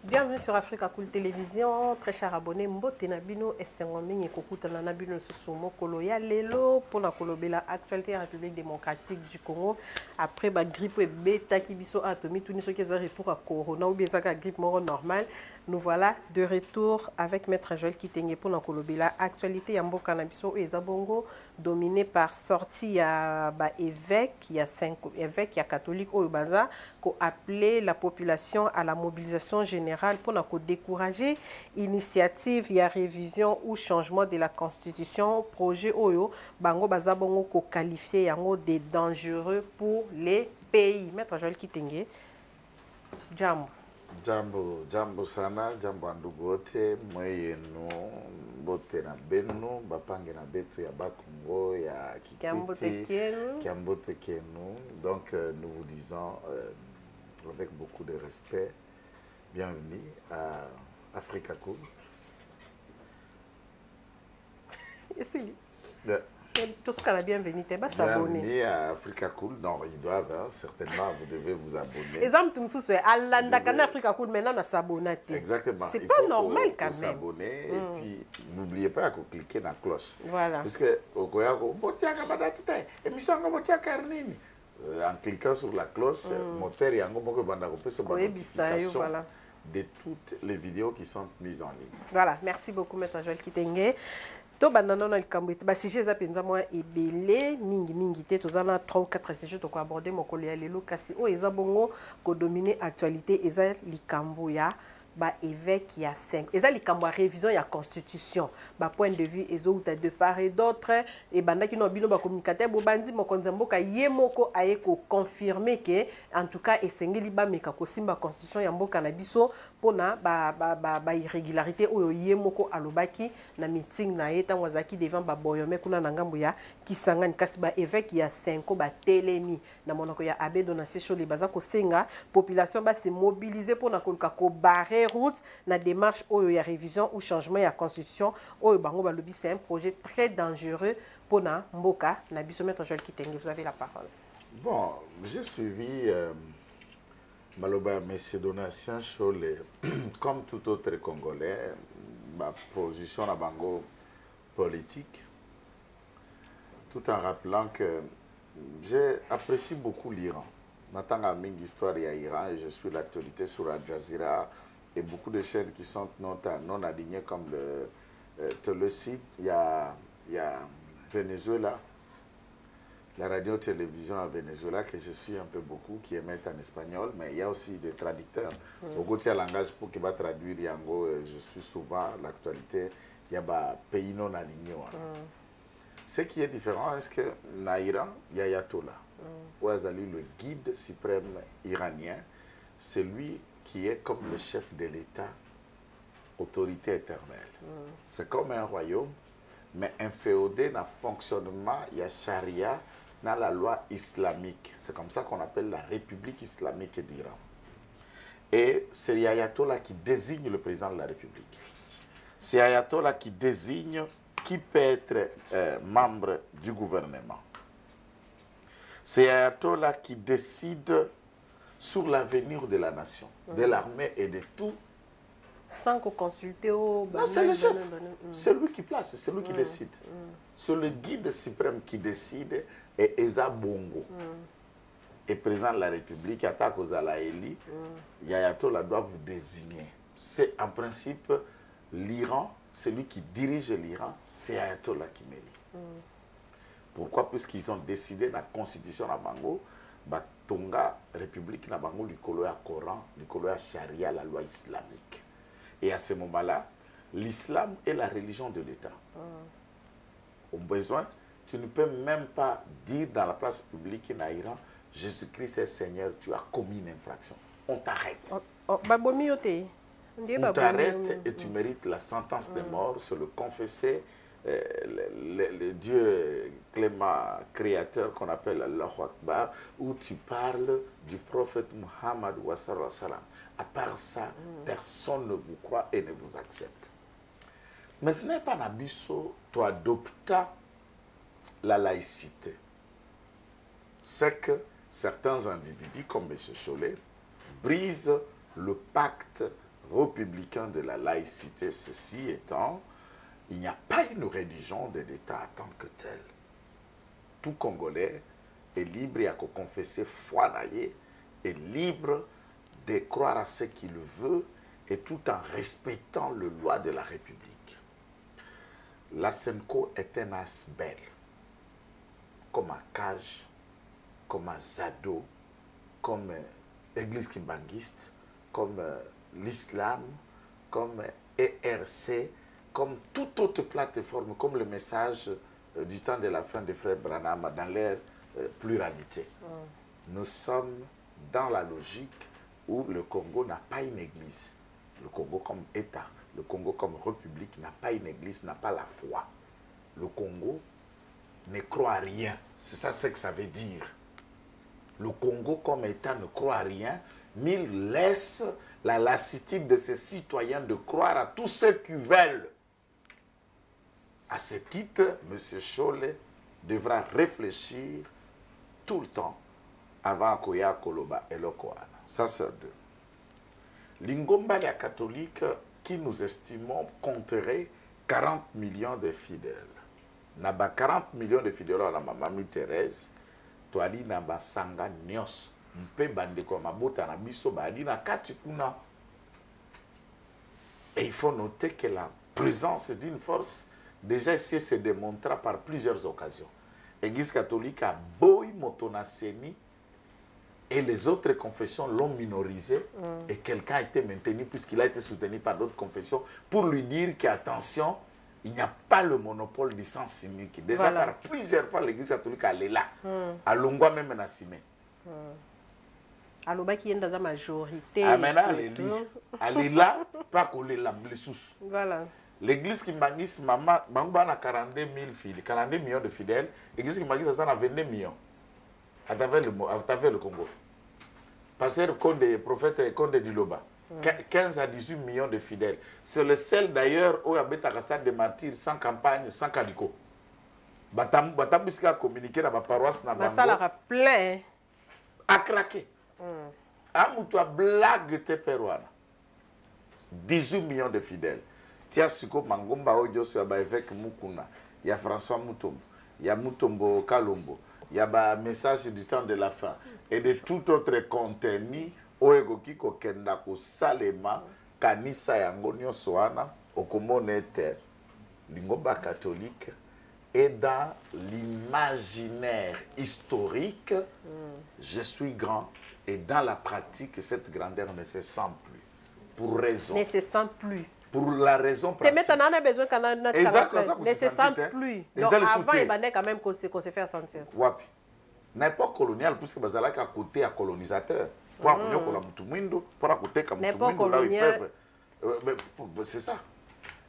Bienvenue sur Africa Cool Télévision, très chers abonnés. Mbote Nabino et Sengomingi Kokuta Nabino Susumo Koloya Lelo pour la Kolobela actualité de la République démocratique du Congo. Après la grippe et bêta qui biso atomi, tout ce qui est retour à Corona ou bien ça grippe moro normal. Nous voilà de retour avec Maître Joël Kitenge pour la Kolobela actualité Yambo Canabiso et Zabongo dominé par sortie à évêque, il y a 5 évêques, il y a catholiques au Baza qui ont appelé la population à la mobilisation générale pour décourager initiative, il y a révision ou changement de la constitution, projet Oyo, Bango Bazabongo ko qualifié yango de dangereux pour les pays. Maître Joël Kitenge, jambo. Jambo sana, jambo andugote, mweyenu, bote na benu, bapange na betu ya Bakongo, ya Kikwiti, Kiambote Kenu. Donc nous vous disons avec beaucoup de respect, bienvenue à Africa Cool. Tout ce qu'on a bienvenue, bienvenue à Africa Cool. Non, ils doivent, hein, certainement, vous devez vous abonner. Exemple, tout le monde à Africa Cool, maintenant, on s'abonne. Exactement. C'est pas normal quand même. S'abonner et puis n'oubliez pas de cliquer dans la cloche. Voilà. Parce que en cliquant sur la cloche, moteur et notification de toutes les vidéos qui sont mises en ligne. Voilà, merci beaucoup, Maître Joël Kitenge. To banana na likambo ba sujet za penza moi ebele mingi te tozana 3 ou 4 sujets to ko aborder mokolo ya lelo kasi o eza bongo ko dominer actualité eza likambo ya ba évêque ya 5 eza likambo ya révision ya constitution ba point de vue ezouta de part et d'autre et bandaki no bino ba communicateur bo bandi mokonza mboka ye moko aye ko confirmer que en tout cas esengeli ba meka ko simba constitution ya mboka na biso pona ba irrégularité oyo ye moko alobaki na meeting na eta wazaki devant ba boyome kuna na ngambo ya Kisangani kasi ba évêque ya 5 ba telemi na monoko ya abbé Donatien Choli baza ko senga population ba se mobiliser pona ko barrer route la démarche oyo ya révision ou changement ya constitution oyo bango balobi c'est un projet très dangereux pour na mboka na biso. Maître Joël Kitenge, vous avez la parole. Bon, j'ai suivi Maloba Monsieur Donatien Choli comme tout autre Congolais, ma position à bango politique, tout en rappelant que j'ai apprécié beaucoup l'Iran. Maintenant, à Ming Histoire et à Iran, et je suis l'actualité sur Al Jazeera et beaucoup de chaînes qui sont non alignées comme le site. Il y a Venezuela, la radio-télévision à Venezuela que je suis un peu beaucoup, qui émettent en espagnol, mais il y a aussi des traducteurs. Au côté langage pour qui va traduire Yango, je suis souvent l'actualité, il y a des pays non alignés. Ce qui est différent, est-ce que Naïran, il y a Ayatollah, Ouazali, le guide suprême iranien, c'est lui qui est comme le chef de l'État, autorité éternelle. C'est comme un royaume, mais inféodé dans le fonctionnement, il y a charia, dans la loi islamique. C'est comme ça qu'on appelle la République islamique d'Iran. Et c'est l'Ayatollah qui désigne le président de la République. C'est l'Ayatollah qui désigne qui peut être membre du gouvernement. C'est l'Ayatollah qui décide sur l'avenir de la nation, de l'armée et de tout. Sans qu'on consulte au... Non, c'est le chef. C'est lui qui place, c'est lui qui décide. C'est le guide suprême qui décide et Eza Bongo. Et président de la République, attaque aux Alaïli, Ayatollah doit vous désigner. C'est en principe l'Iran, c'est lui qui dirige l'Iran, c'est Ayatollah qui m'élit. Pourquoi? Puisqu'ils ont décidé dans la constitution de Bango, Tonga, République na bango likolo ya Coran, likolo ya Charia, la loi islamique. Et à ce moment-là, l'islam est la religion de l'État. Au besoin, tu ne peux même pas dire dans la place publique en Iran, Jésus-Christ est Seigneur, tu as commis une infraction. On t'arrête. On t'arrête et tu mérites la sentence de mort sur le confessé. Le Dieu clément créateur qu'on appelle Allahu Akbar, où tu parles du prophète Muhammad wa sallallahu alayhi wa sallam. À part ça, personne ne vous croit et ne vous accepte. Maintenant, Panabiso, tu adoptes la laïcité. C'est que certains individus, comme M. Cholet, brisent le pacte républicain de la laïcité. Ceci étant, il n'y a pas une religion de l'État en tant que telle. Tout Congolais est libre à confesser foi naïe, est libre de croire à ce qu'il veut et tout en respectant les lois de la République. La Senko est un asbel, comme un Cage, comme un Zado, comme Église kimbanguiste, comme l'islam, comme ERC, comme toute autre plateforme, comme le message du temps de la fin de Frère Branham dans leur pluralité. Nous sommes dans la logique où le Congo n'a pas une église. Le Congo comme État, le Congo comme République n'a pas une église, n'a pas la foi. Le Congo ne croit à rien. C'est ça ce que ça veut dire. Le Congo comme État ne croit à rien, mais il laisse la lassitude de ses citoyens de croire à tous ceux qui veulent. À ce titre, M. Cholet devra réfléchir tout le temps avant Koya Koloba et Lokoana. Ça, c'est deux. L'Ingomba, les catholiques, qui nous estimons compterait 40 millions de fidèles. Naba 40 millions de fidèles à la Mamie Thérèse, toali naba sanga nyos, mpe bandeko mabota na biso bali na kati kuna. Et il faut noter que la présence d'une force déjà ici se démontra par plusieurs occasions. L'Église catholique a boy motonaseni et les autres confessions l'ont minorisé et quelqu'un a été maintenu puisqu'il a été soutenu par d'autres confessions pour lui dire qu'attention, il n'y a pas le monopole du sens unique. Déjà voilà. Par plusieurs fois l'Église catholique elle est là. À Longwa même na Simé. Alors qui est dans la majorité. Ah maintenant elle est là, pas coller la blessous. Voilà. L'église qui m'agisse, maman, Bangba a 42 000 fidèles, 42 millions de fidèles. L'église qui m'agisse, ça a 22 millions. À travers le Congo. Pasteur Konde, prophète Konde Diloba. 15 à 18 millions de fidèles. C'est le seul d'ailleurs où il y a un stade de martyrs sans campagne, sans calico. Batambiska a communiqué dans ma paroisse. Ça l'a plein. A craqué. Amoutoua blague te perouana. 18 millions de fidèles. Tia Suko Mangomba Odio sur évêque Mukuna, il y a François Mutombo, il y a Mutombo Kalombo, il y a un message du temps de la fin et de tout autre contenu Oegoki Kokenda ko Salema Kanisa Yangonio Soana Okomonete l'Ingomba catholique est dans l'imaginaire historique. Je suis grand et dans la pratique cette grandeur ne se sent plus pour raison. Ne se sent plus. Pour la raison pratique. Maintenant, on a besoin qu'on a notre caractère. Ne se sent plus. Donc avant, il fallait quand même qu'on se fait sentir. Wapi. N'importe colonial, puisque Bazala a côté à colonisateur. Pour accueillir la Mutumindo, pour accueillir la Mutumindo, là où ils peuvent. C'est ça.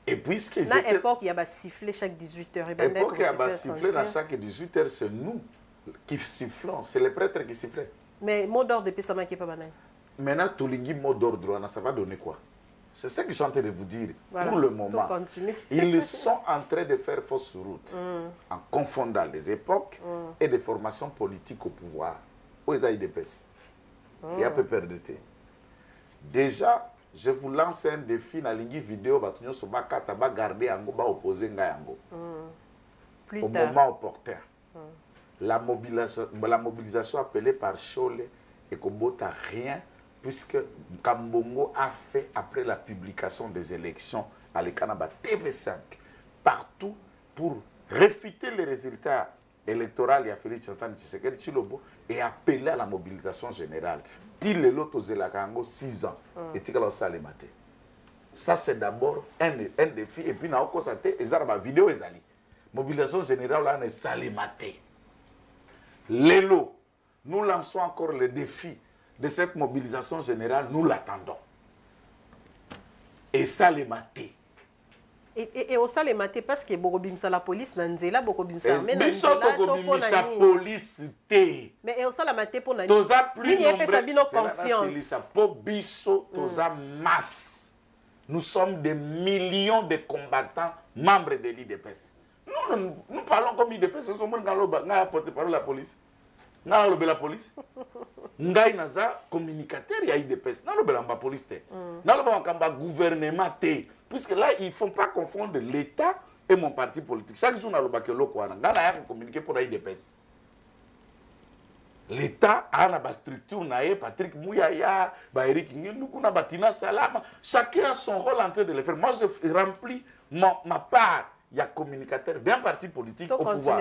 Et puisque. Dans l'époque, il y a sifflé chaque 18 heures. L'époque, il y a sifflé dans chaque 18 heures, c'est nous qui sifflons. C'est les prêtres qui sifflaient. Mais mot d'ordre depuis ça, qui n'est pas banal. Maintenant, Tolingi, mot d'ordre, ça va donner quoi? C'est ce que je suis en train de vous dire. Voilà, pour le moment, ils sont en train de faire fausse route en confondant les époques et des formations politiques au pouvoir. Où ils ont des pèses. Il y a peu perdu. Déjà, je vous lance un défi dans la vidéo. Vous va garder un go, opposer au moment opportun. La mobilisation appelée par Cholet et Kobota rien. Puisque Kambongo a fait, après la publication des élections à l'Ekanaba TV5, partout pour réfuter les résultats électoraux et à Félix Chantan Tshisekedi Tshilombo et appeler à la mobilisation générale. Dit le lot aux Elakango 6 ans et Tikalo Salemate. Ça, c'est d'abord un défi. Et puis, on constate, et ça, la vidéo est allée. Mobilisation générale, là, on est Salemate. L'élo, nous lançons encore le défi de cette mobilisation générale, nous l'attendons. Et ça les maté. Et au ça les maté parce que Bokobimsa la police nanzela Bokobimsa mais la police té. Mais au ça la maté pour nani. Toza plus nombreux. Confiance. Pour biso toza masse. Nous sommes des millions de combattants membres de l'IDPS. Nous parlons comme l'IDPS, nous sommes porté par la police. nga na la police ngai naza communicateur ya IDPS na lobela mba police te na lobela makamba gouvernement te puisque là ils font pas confondre l'état et mon parti politique chaque jour na lobaka loko wana nga na ya communiquer pour la IDPS l'état a na ba structure na ye Patrick Mouyaya ba Eric Ngenduku na Batina Salama chacun a son rôle en train de le faire moi je remplis ma part il y a communicateur d'un parti politique au pouvoir.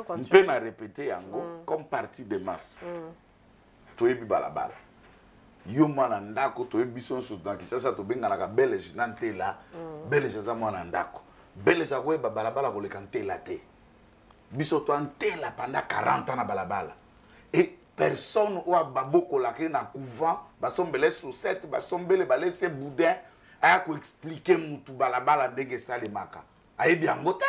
On peut la répéter yango comme parti de masse. Toyebi balabala. Yo mwana ndako toyebi son soudan ki sasa to benga na belge nantela. Belge za mwana ndako. Belge za ko balabala ko le kantela te. Biso to antela pendant 40 ans na balabala. Et personne ou baboko la na couvent, basombele sous 7, basombele balese boudin a ko expliquer mutu balabala ndenge salemaka. Ayebi yango te.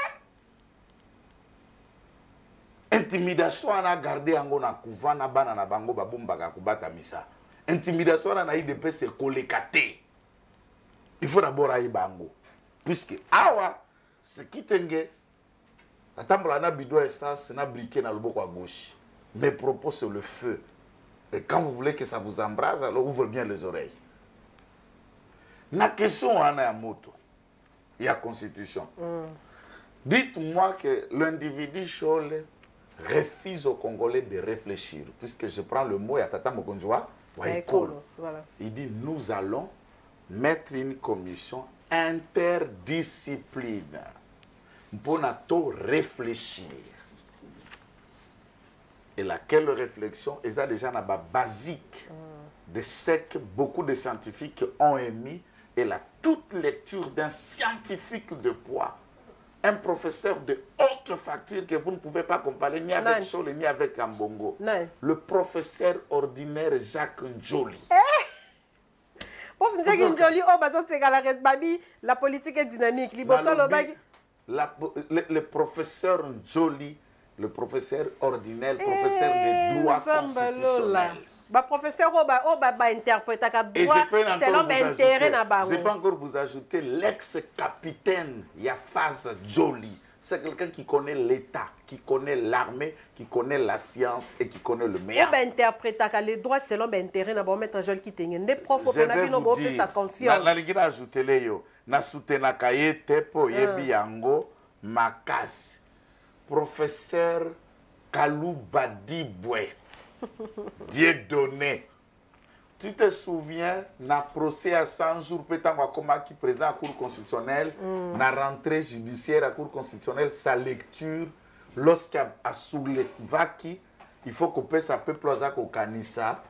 Intimidation a gardé yango na couvent na bana na bango babombaka kubata misa. Intimidation na IDP c'est kolekate. Il faut d'abord ayi bango. Puisque awa ce qui tenge atambola na bidon essence na briquet na loboko à gauche. Mes propos c'est le feu. Et quand vous voulez que ça vous embrase, alors ouvrez bien les oreilles. Na question ana ya moto. Il y a constitution. Dites-moi que l'individu Chole refuse aux Congolais de réfléchir. Puisque je prends le mot, Yatata Mokonjoa, voilà. Il dit, nous allons mettre une commission interdisciplinaire pour nous réfléchir. Et laquelle réflexion est déjà la basique de ce que beaucoup de scientifiques ont émis et la toute lecture d'un scientifique de poids, un professeur de haute facture que vous ne pouvez pas comparer ni avec Chole ni avec Ambongo. Le professeur ordinaire Jacques Njoli. La politique est dynamique. Le professeur Njoli, le professeur ordinaire, le professeur de droit constitutionnel. Professeur, interprète selon l'intérêt. Je peux encore vous ajouter l'ex-capitaine Yafaz Joli. C'est quelqu'un qui connaît l'État, qui connaît l'armée, qui connaît la science et qui connaît le meilleur. Interprète les droits selon l'intérêt. Je vais vous dire, sa confiance. Je ajouter Léo. Na soutena kaye tepo yebi yango makas. Professeur Kalouba Dibwe. Dieu donné. Tu te souviens, na procès à 100 jours, peut-être comme qui président de la Cour constitutionnelle, na rentrée judiciaire à la Cour constitutionnelle, sa lecture, lorsqu'à Soulevaki, il faut qu'on paie sa peuple au Kanissa,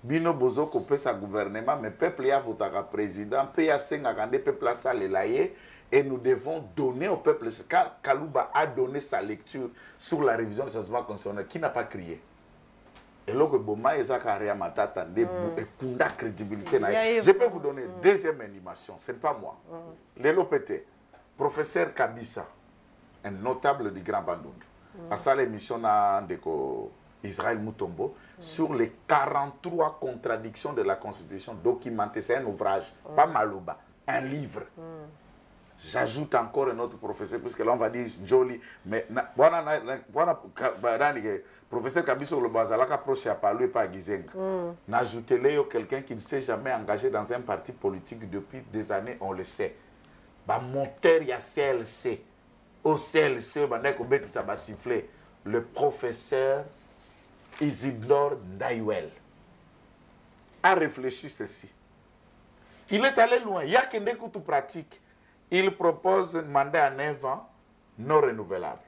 bino bozo qu'on paie sa gouvernement, mais peuple y a voté à président, paye à 5 peuple à ça les laïers, et nous devons donner au peuple. Car Kalouba a donné sa lecture sur la révision du changement constitutionnel, qui n'a pas crié. Et là, crédibilité. Je peux vous donner deuxième animation, ce n'est pas moi. L'LOPT, professeur Kabissa, un notable du Grand Bandundu, a sa l'émission de Israël Mutombo sur les 43 contradictions de la Constitution documentées. C'est un ouvrage, pas Malouba, un livre. J'ajoute encore un autre professeur, puisque là on va dire Joli, mais professeur Kabiso le Bazalaka approche à parler par Gizenga. N'ajoutez-le quelqu'un qui ne s'est jamais engagé dans un parti politique depuis des années, on le sait. Bah monteur il y a CLC. Au CLC, ça va siffler. Le professeur Isidore Ndayuel a réfléchi ceci. Il est allé loin. Il y a qu'un écoute pratique. Il propose un mandat à 9 ans non renouvelable.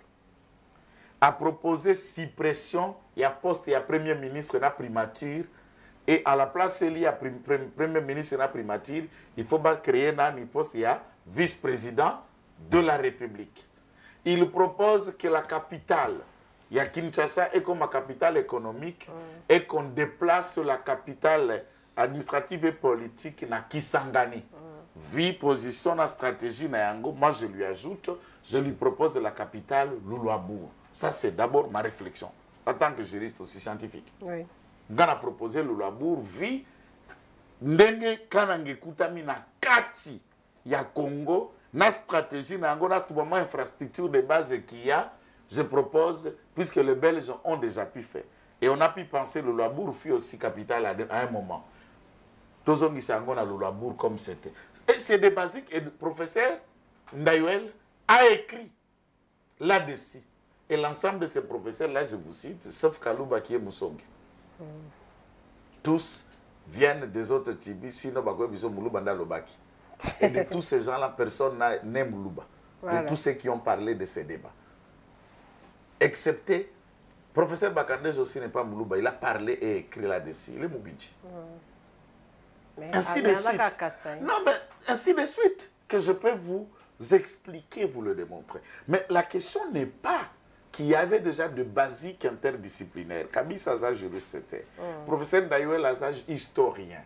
A proposé suppression, il y a poste, il y a premier ministre na primature, et à la place il y a premier ministre na primature, il faut créer un poste, il y a vice-président de la République. Il propose que la capitale, il y a Kinshasa est comme la capitale économique, et qu'on déplace la capitale administrative et politique na Kisangani. Vie, position, la stratégie, moi je lui ajoute, je lui propose la capitale Loulouabourg. Ça c'est d'abord ma réflexion, en tant que juriste aussi scientifique. Oui. On a proposé Loulouabourg, vie, ndenge kanange kutami na kati ya Congo, na stratégie, na tout infrastructure de base qu'il y a, je propose, puisque les Belges ont déjà pu faire, Et on a pu penser le Luabourg fut aussi capitale à un moment. Tozongi Sangona le Luabourg comme c'était. Et c'est des basiques. Et le professeur Ndayouel a écrit là-dessus. Et l'ensemble de ces professeurs-là, je vous cite, sauf Kalouba qui est Moussongi. Tous viennent des autres tribus, sinon ils sont Mouloubanda Lobaki. Et de tous ces gens-là, personne n'est Moulouba. Voilà. De tous ceux qui ont parlé de ces débats. Excepté, professeur Bakandez aussi n'est pas Moulouba, il a parlé et écrit là-dessus. Il est Moubidji. Ainsi de suite. Non, mais ainsi de suite, que je peux vous expliquer, vous le démontrer. Mais la question n'est pas qu'il y avait déjà de basiques interdisciplinaires. Kabi Saza, juriste était. Professeur Ndayouel Azaj, historien.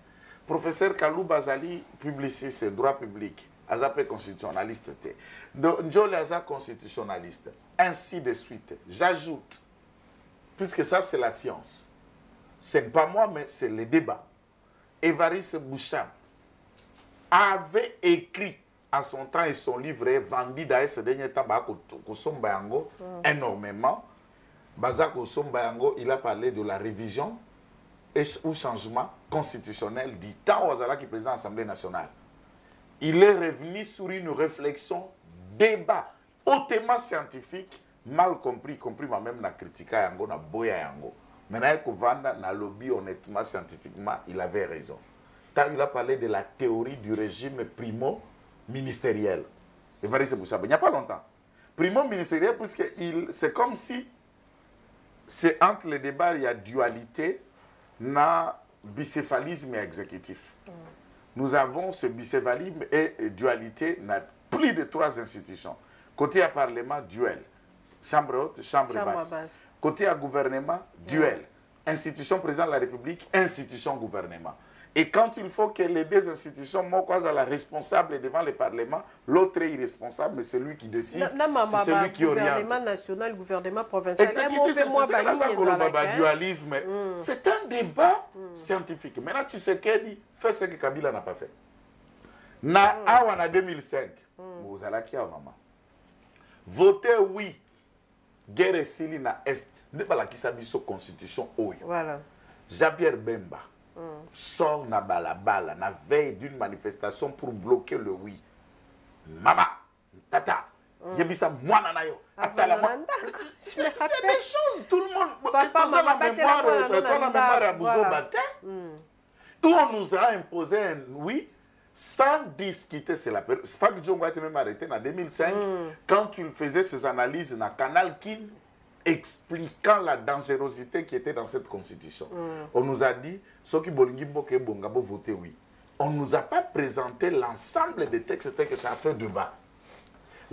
Professeur Kalou Bazali, publiciste, droit public. Azapé constitutionnaliste était. Njole Aza, constitutionnaliste. Ainsi de suite. J'ajoute, puisque ça c'est la science. Ce n'est pas moi, mais c'est le débat. Évariste Boucham avait écrit en son temps et son livre est vendu dans ce dernier temps énormément. Bazako Sombayango, il a parlé de la révision ou changement constitutionnel du temps où Azala qui est président de l'Assemblée nationale. Il est revenu sur une réflexion, débat, hautement scientifique, mal compris moi-même na critica yango na boya yango. Maintenant que Vanda na lobby honnêtement scientifiquement, il avait raison. Quand il a parlé de la théorie du régime primo-ministériel. Il n'y a pas longtemps. Primo-ministériel, puisque c'est comme si c'est entre les débats, il y a dualité, na bicéphalisme exécutif. Nous avons ce bicéphalisme et dualité dans plus de 3 institutions. Côté à Parlement, duel. Chambre haute, chambre basse. Côté à gouvernement, duel. Institution président de la République, institution gouvernement. Et quand il faut que les 2 institutions, moi, la responsable devant le Parlement, l'autre est irresponsable, mais c'est lui qui décide, c'est celui qui oriente. Gouvernement national, gouvernement provincial. C'est un débat scientifique. Maintenant, tu sais qu'il fait ce que Kabila n'a pas fait. En 2005, vous allez qui maman. Votez oui. Guerre Sili na Est. Ne pas la qui s'habille sur constitution. Voilà. Jean-Pierre Bemba. Sort na balabala, na veille d'une manifestation pour bloquer le oui. Maman, tata, yebisa mwana na yo. C'est des choses, tout le monde. Papa, la mémoire à Bouzo Baté. Où on nous a imposé un oui sans discuter. C'est la période. Fak Djongo a été même arrêté en 2005 quand il faisait ses analyses dans Canal Kin, expliquant la dangerosité qui était dans cette constitution. On nous a dit, ceux qui ont voté oui. On ne nous a pas présenté l'ensemble des textes que ça a fait débat.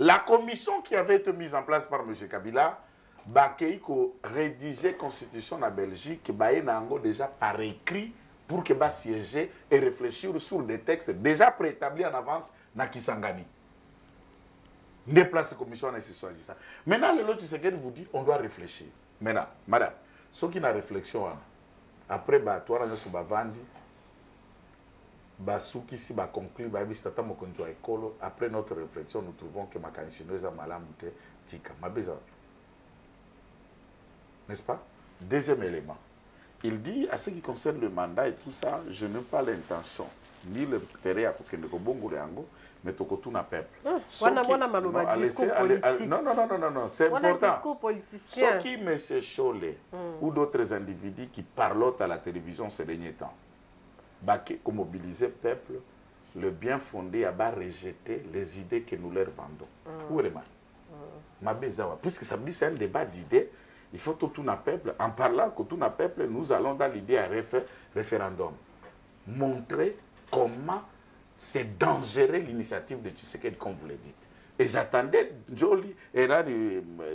La commission qui avait été mise en place par M. Kabila, Bakeiko rédigeait la constitution en Belgique, Bayenango déjà par écrit pour que va siéger et réfléchir sur des textes déjà préétablis en avance dans Kisangani. Déplacer la commission nécessaire. Maintenant, le lot de vous dit, on doit réfléchir. Maintenant, madame, ceux qui ont une réflexion, après, toi, on a vendu, ceux qui si conclu, après notre réflexion, nous trouvons que ma canissinoise a mal tika. N'est-ce pas? Deuxième élément. Il dit, à ce qui concerne le mandat et tout ça, je n'ai pas l'intention, ni le terrain pour que le Bongo mais tout le peuple. Non, c'est important. Ceux qui, M. Cholé, ou d'autres individus qui parlent à la télévision ces derniers temps, qui mobilisent le peuple, le bien fondé à rejeter les idées que nous leur vendons. Où est le mal? Puisque ça dit c'est un débat d'idées, il faut tout un peuple. En parlant que tout un peuple, nous allons dans l'idée à référendum. Montrer comment c'est dangereux l'initiative de Tshisekedi, comme vous le dites. Et j'attendais Jolie et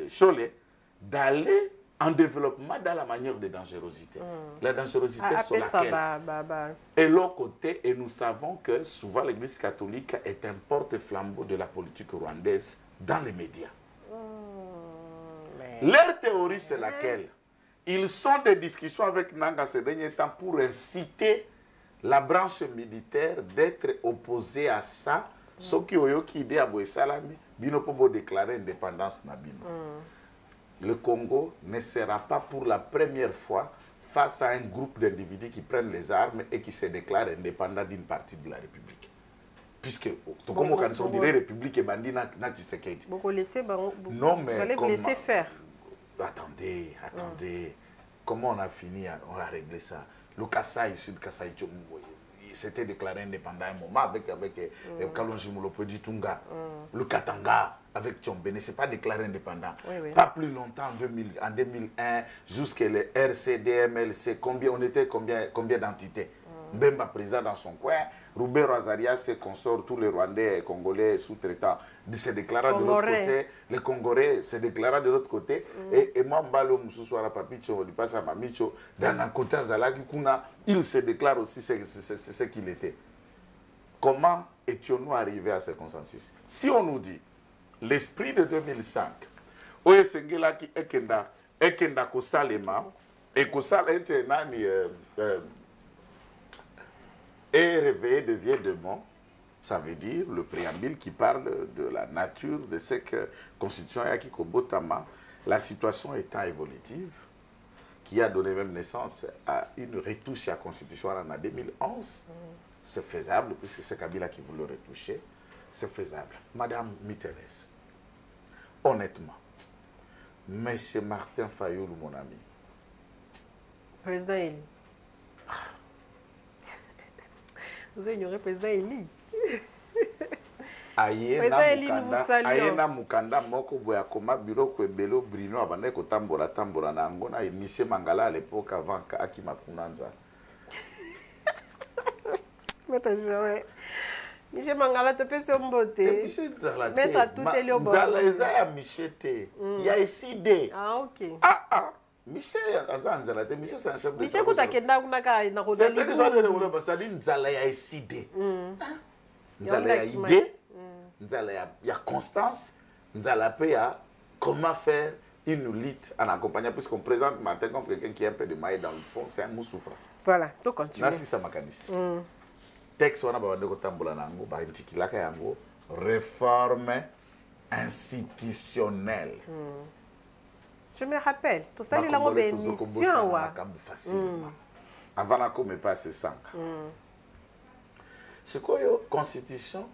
Cholé d'aller en développement dans la manière de dangerosité. La dangerosité sur laquelle. Et l'autre côté, et nous savons que souvent l'Église catholique est un porte-flambeau de la politique rwandaise dans les médias. Leur théorie, c'est laquelle? Ils sont des discussions avec Nanga ces derniers temps pour inciter la branche militaire d'être opposée à ça. Ce qui est idée à Bouessalami, Bino Pobo déclarer indépendance na Bino. Le Congo ne sera pas pour la première fois face à un groupe d'individus qui prennent les armes et qui se déclarent indépendants d'une partie de la République. Puisque, comme on dirait République et bandit, n'a Tshisekedi. Non, mais fallait vous laisser faire. Attendez. Comment on a fini, on a réglé ça? Le Kasaï, Sud Kasaï, s'était déclaré indépendant un moment avec Kalonji Molopodi Tunga. Le Katanga avec Tchombe ne s'est pas déclaré indépendant. Pas plus longtemps, en 2001, jusqu'à le RCDMLC, on était combien d'entités? Mbemba président dans son coin, Roubert Rosaria, ses consorts, tous les Rwandais et Congolais sous-traitants se déclarent de l'autre côté, les Congolais se déclarent de l'autre côté, et moi, Mbalo Moussouara Papicho, on passe à Mamicho, dans un côté Zalaki Kuna, il se déclare aussi ce qu'il était. Comment étions-nous arrivés à ce consensus? Si on nous dit, l'esprit de 2005, Oye Sengela qui Ekenda Kosalema, et Kosal était nani, et réveillé de vieux démons, ça veut dire le préambule qui parle de la nature de ce que Constitution Yakikobotama, la situation étant évolutive, qui a donné même naissance à une retouche à la Constitution en 2011. C'est faisable, puisque c'est Kabila qui voulait retoucher. C'est faisable. Madame Mitterrand, honnêtement, M. Martin Fayoulou, mon ami. Président Eli. Vous ignorez président Eli. Ayena mukanda moko boya koma bureau kwebelo Brino abanda ko tambola na ngona Michel Mangala à l'époque avant Akima Kunanza. Michel Mangala te peut se mboter. Mettre à tout est au bord. Zala ya Michete. Ya ici. Ah OK. Michel Azanzala te Michel c'est un chef de Michel kutakenda kunaka na rodali. C'est ça de ça dit Nzala ya ici. Nzala ya idée. Il y a constance, nous allons comment faire une lutte en accompagnant, puisqu'on présente maintenant comme quelqu'un qui a un peu de maille dans le fond, c'est un moussouffra. Voilà, tout continue. Nasi sa makanisi. Texte wana ba ndeko tambola nango ba ntikilaka yango réforme institutionnelle. Je me rappelle, tout ça là on émission wa. Facilement. Avant la comme pas c'est ça. C'est quoi yo constitution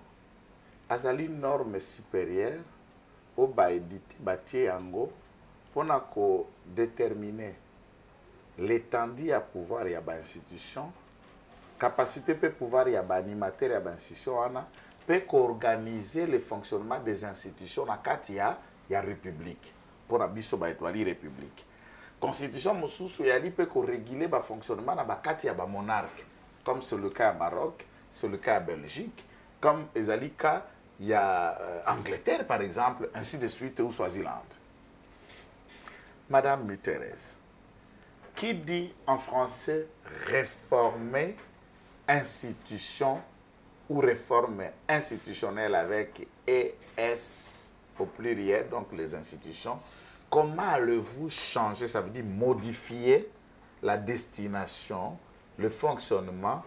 azali norme supérieure au baédité bâti yango pour déterminer l'étendue à pouvoir y a ba institution capacité peut pouvoir y a ba animateur y a ba institution ana peut organiser le fonctionnement des institutions na kati ya république pour na biso ba étoile république constitution mosusu ya li peut réguler ba fonctionnement na ba kati ya ba monarque comme c'est le cas à Maroc, c'est le cas à Belgique, comme Ezalika il y a Angleterre, par exemple, ainsi de suite, ou Swaziland. Madame Mitterrand, qui dit en français réformer institution ou réforme institutionnelle avec ES au pluriel, donc les institutions, comment allez-vous changer, ça veut dire modifier la destination, le fonctionnement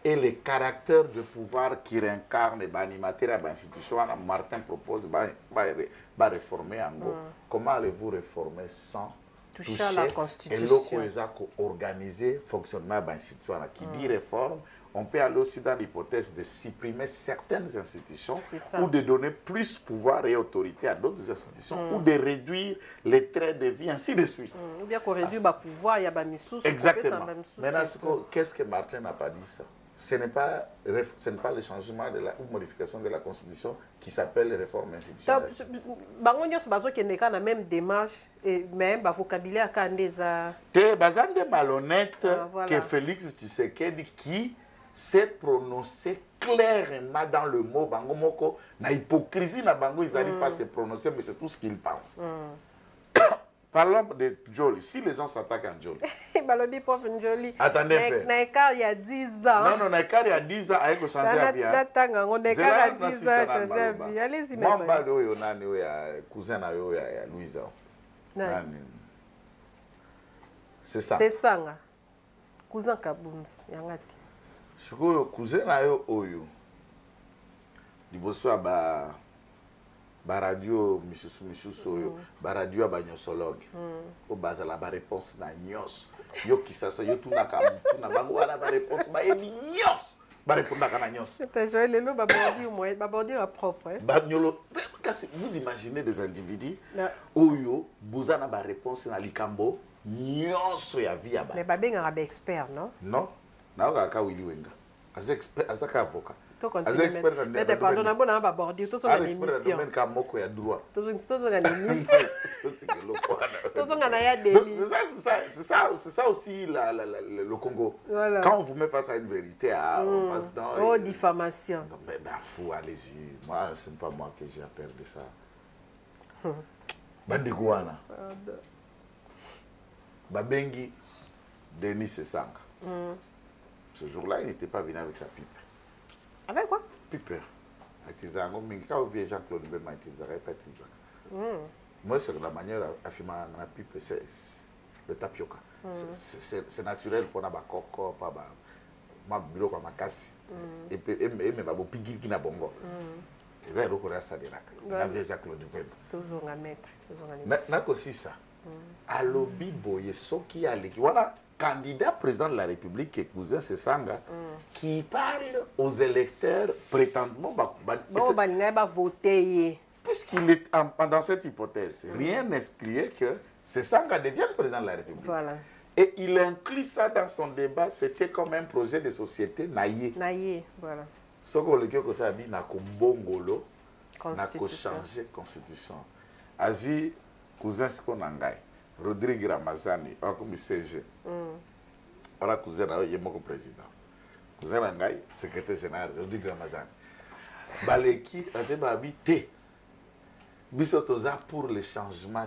et les caractères de pouvoir qui réincarnent les animateurs de l'institution? Martin propose de réformer en gros. Comment allez-vous réformer sans toucher à la Constitution et organiser le fonctionnement de l'institution? Qui dit réforme, on peut aller aussi dans l'hypothèse de supprimer certaines institutions ou de donner plus pouvoir et autorité à d'autres institutions ou de réduire les traits de vie, ainsi de suite. Ou bien qu'on réduit le pouvoir, il y a des sous. Exactement. Maintenant, qu'est-ce que Martin n'a pas dit ça? Ce n'est pas le changement de la ou modification de la Constitution qui s'appelle réforme institutionnelle. C'est la même démarche, mais le vocabulaire est malhonnête que Félix Tshisekedi qui s'est prononcé clairement dans le mot bango moko na hypocrisie na bango ils n'arrivent pas à se prononcer mais c'est tout ce qu'ils pensent. Parlons de Jolie. Si les gens s'attaquent à Jolie. Attendez, il y a 10 ans. Non, il y a 10 ans, avec le changer à bien. Il y a 10 ans, changer à vie. Allez-y, moi, je suis cousin de Louisa. C'est ça. C'est ça. Cousin Kabunzi. Je suis cousin de Oyo. Il y a baradio misusu baradio banyosologue o bazala ba réponse na nyos yo kisasa yo tunaka tuna bango wana ba réponse ba ebi nyos ba répondre na nyos. C'est Joël Lelo babordi au moins babordi à propre hein. Bagnolo vous imaginez des individus oyo bozana ba réponse na likambo nyos ya vie aba. Mais babenga ba expert non? Non. Na ka Willy Wenga. Az expert azaka avocat. Az expert na mais pardon na bona ba bordi tout ça na émission. Même ka moko ya droit. Tout ça na émission. Tout ça na ya délit. C'est ça aussi le Congo. Voilà. Quand on vous met face à une vérité, on passe dans oh diffamation. Non mais fou allez-y. Moi c'est pas moi que j'ai peur de ça. Bande Gouana. Babengi Denis Sesanga. Ce jour-là, il n'était pas venu avec sa pipe. Avec quoi? Pipe. Quand on vient Jean-Claude Mbemba, moi, c'est la manière d'affirmer la pipe, c'est le tapioca. C'est naturel pour ma coco, pour ma bureau, pour ma casse. Et même pour pigil qui n'a bongo. Et ça, il y a ça de là. La vieille Jean-Claude Mbemba. Toujours un maître. N'a aussi ça. À l'obi boye, ce qui a l'équipe. Voilà. Candidat président de la République, cousin Sesanga, qui parle aux électeurs prétendument voter. Puisqu'il est dans cette hypothèse, rien n'exclut que Sesanga devienne président de la République. Voilà. Et il inclut ça dans son débat, c'était comme un projet de société naïe. Naïe, voilà. Ce qu'on le dit que ça a dit, n'a bongolo, n'a changé la constitution. Azi, cousin Skonangai. Rodrigue Ramazani, comme CG. Voilà, cousin, il est mon président. Cousin Rangai, secrétaire général, Rodrigue Ramazani. Baleki, habité. Bisotoza pour le changement.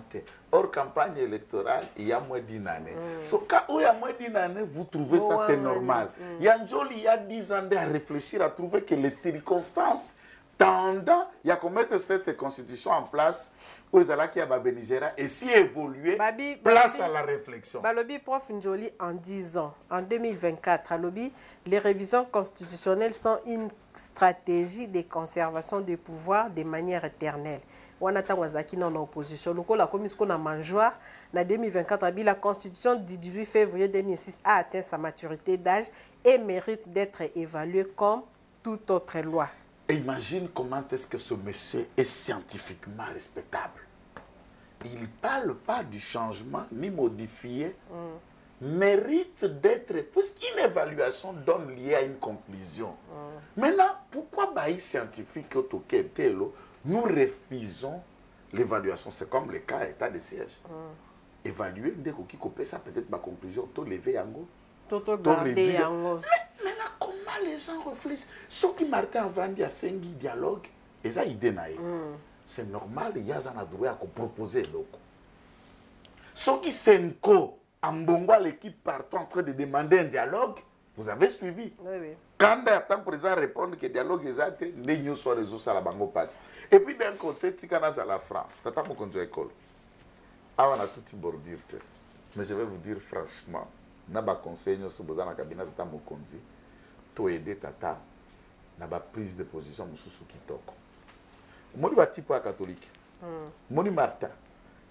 Hors campagne électorale, il y a moins d'une année. So, quand il y a moins d'une année, vous trouvez ça, c'est normal. Il y a il y a 10 ans à réfléchir, à trouver que les circonstances tendant, il y a qu'on mette cette constitution en place où ils allaient qui a Benigera et si évoluer, place à la réflexion. Balobi prof Njoli en 10 ans, en 2024, à Lobi, les révisions constitutionnelles sont une stratégie de conservation des pouvoirs de manière éternelle. On attend Wazaki dans l'opposition. La commission a mangeoire, en 2024, la constitution du 18 février 2006 a atteint sa maturité d'âge et mérite d'être évaluée comme toute autre loi. Et imagine comment est-ce que ce monsieur est scientifiquement respectable. Il ne parle pas du changement ni modifié, mérite d'être, puisqu'une évaluation donne lié à une conclusion. Maintenant, pourquoi bail scientifique nous refusons l'évaluation? C'est comme le cas état de siège. Évaluer, dès qu'on coupe ça, peut-être ma conclusion, tout lever en haut. Tout garder en haut. Maintenant, comment les gens réfléchissent? Ceux qui Martin avant dit à Sengi dialogue, et ça, idée c'est normal, il y a un droit à proposer l'autre. Ceux qui Senko, en Bongo, l'équipe partout en train de demander un dialogue, vous avez suivi. Oui. Quand le président répond que le dialogue est exact, les news sont réseaux à la bango passe. Et puis d'un côté, Tikana à la France, tata mon conduit école. Ah, on a tout bordure. Mais je vais vous dire franchement, n'a pas conseil sur le cabinet de Tata Mokonzi, to aider Tata, n'a pas prise de position Moussou Kitoko. Moi, je suis pas catholique. Moi, Martin.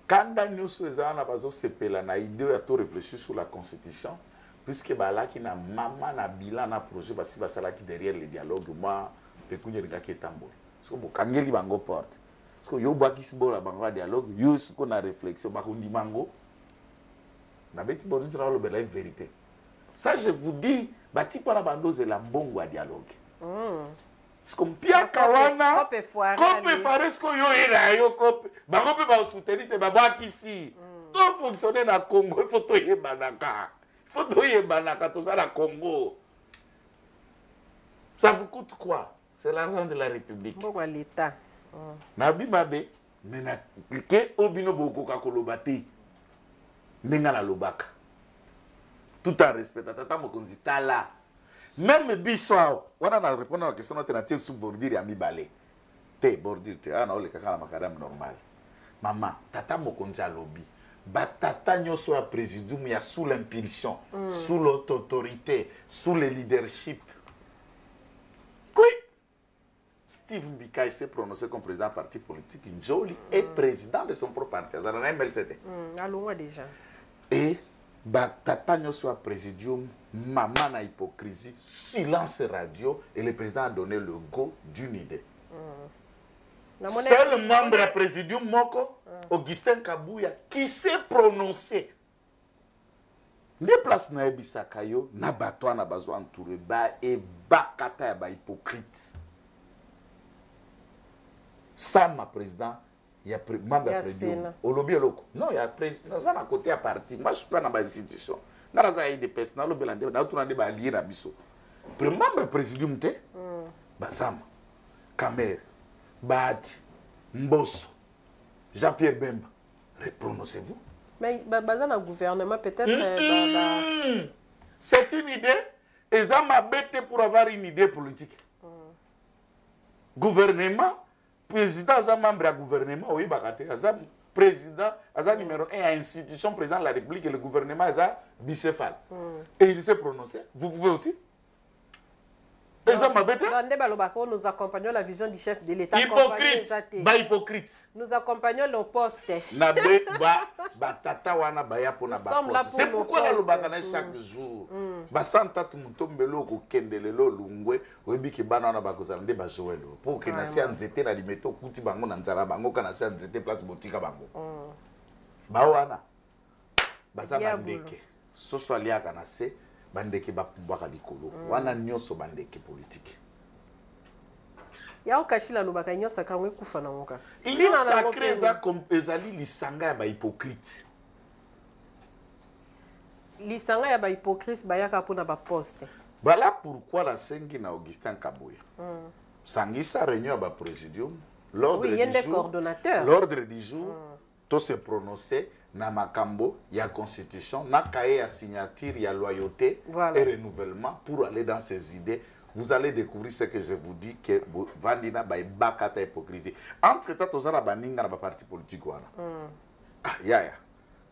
Quand nous sommes on a idée à tout réfléchir sur la constitution, puisque là qui na maman na bilan na projet basi basala qui derrière le dialogue moi pekunye ringa ki tambour. Parce que bokangeli bango porte. Parce que yo baki sibo la bango dialogue, yo ce qu'on a réflexion ba kundi mango. Na beti bodu tra lo bela vérité. Ça je vous dis, bati para bando ze la mbongo a dialogue. Parce que pia kawana kope fare ce que yo era yo kope bango pe ba soutenir te ba ici. Tout fonctionner na Congo, il faut to yebanaka. Il faut to yebanaka tout ça la Congo. Ça vous coûte quoi? C'est l'argent de la République. Bon l'État. Nabi mabe mais na ke obino boko ka kolobati. Nenga la lobaka. Tout en respect tata mokonzi tala. Même biswa, on a répondu à la question alternative sous bordir et ami balé. Te bordir te ana ole kaka na makadam normal. Maman, tata mokonzi alobi. Batata nyoso ya présidium ya sous l'impulsion, sous l'autorité, sous le leadership. Oui. Steve Mbika s'est prononcé comme président du parti politique. Njoli est président de son propre parti. Ça n'a MLCD. Allons déjà. Et Tata soit présidium, maman na hypocrisie, silence radio, et le président a donné le go d'une idée. Seul membre du présidium Moko, Augustin Kabouya, qui s'est prononcé. Des places na ebisakayo, na bato na bazo entouré ba et bakata ba hypocrite. Ça ma président, il y a membre du présidium. Au lobby loko. Non, il y a président, ça na côté à parti. Moi je suis pas dans ma institution. Na raza des personnes, na lobby lande, na tourner ba lier na biso. Membre du présidium te. Ba Sam, Kamer, Baati, Mbosso, Jean-Pierre Bemba. Prononcez-vous. Mais dans le gouvernement, peut-être... C'est une idée. Et ça m'a bêté pour avoir une idée politique. Gouvernement, président, ça membre du gouvernement, oui, ça président, ça numéro 1 à institution, président de la République et le gouvernement, ça bicéphale. Et il s'est prononcé. Vous pouvez aussi. Et ça m'a bêté. Nous accompagnons la vision du chef de l'État. Hypocrite. Bah hypocrite. Nous accompagnons le poste. C'est pourquoi la lobakana chaque jour. Basanta tumutombelo ko kendelelo lungwe webi ke bana na bakozala nde bajoelo. Pour que na sia nzete na limeto kuti bango na nzala bango kana sia nzete place botika bango. Ba wana. Baza bandeke. Soso alia kana se bandeke bapumbwaka likolo. Wana nyonso bandeke politique. Ya okashila lobaka nyonso kamwe kufa na ngoka. Ils ont sacré ça comme ezali lisanga ba hypocrite. Lisanga ya ba hypocrite bayaka pona ba poste. Voilà pourquoi la sengi na Augustin Kabouya. Sangisa réunion à ba présidium. L'ordre du jour, tout se prononcer na makambo ya constitution, na cahier à signature, ya loyauté et renouvellement pour aller dans ces idées. Vous allez découvrir ce que je vous dis que Vandina ba bakata hypocrisie. Entre temps tozana baninga na ba parti politique wana. Ah ya.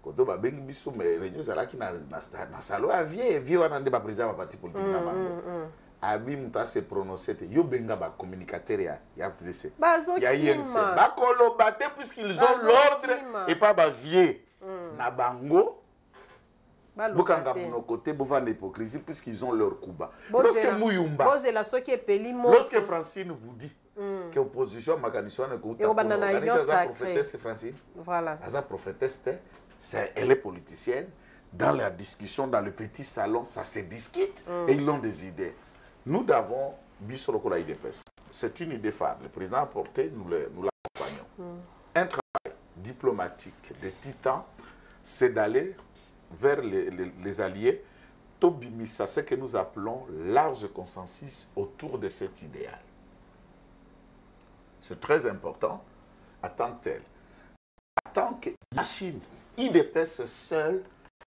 Kodo ba bengi biso mais réunion zalaki na salo avié wana nde ba président ba parti politique na bango. Abi muta se prononcer te yo benga ba communicateur ya FDC. Ya INC. Ba kolo baté puisqu'ils ont l'ordre et pas ba vieux na bango. Bokanga mon côté bovanda hypocrisie puisqu'ils ont leur couba. Lorsque Muyumba, lorsque Francine vous dit que l'opposition maganisation ne coûte pas, prophétesse Francine, voilà, la prophétesse, elle est politicienne. Dans la discussion, dans le petit salon, ça se discute et ils ont des idées. Nous avons Bissorokola IDPS. C'est une idée phare. Le président a porté, nous l'accompagnons. Un travail diplomatique de titan, c'est d'aller vers les alliés, Tobimisa, ce que nous appelons large consensus autour de cet idéal. C'est très important. Attends-elle. Attends que machine, IDPS seul,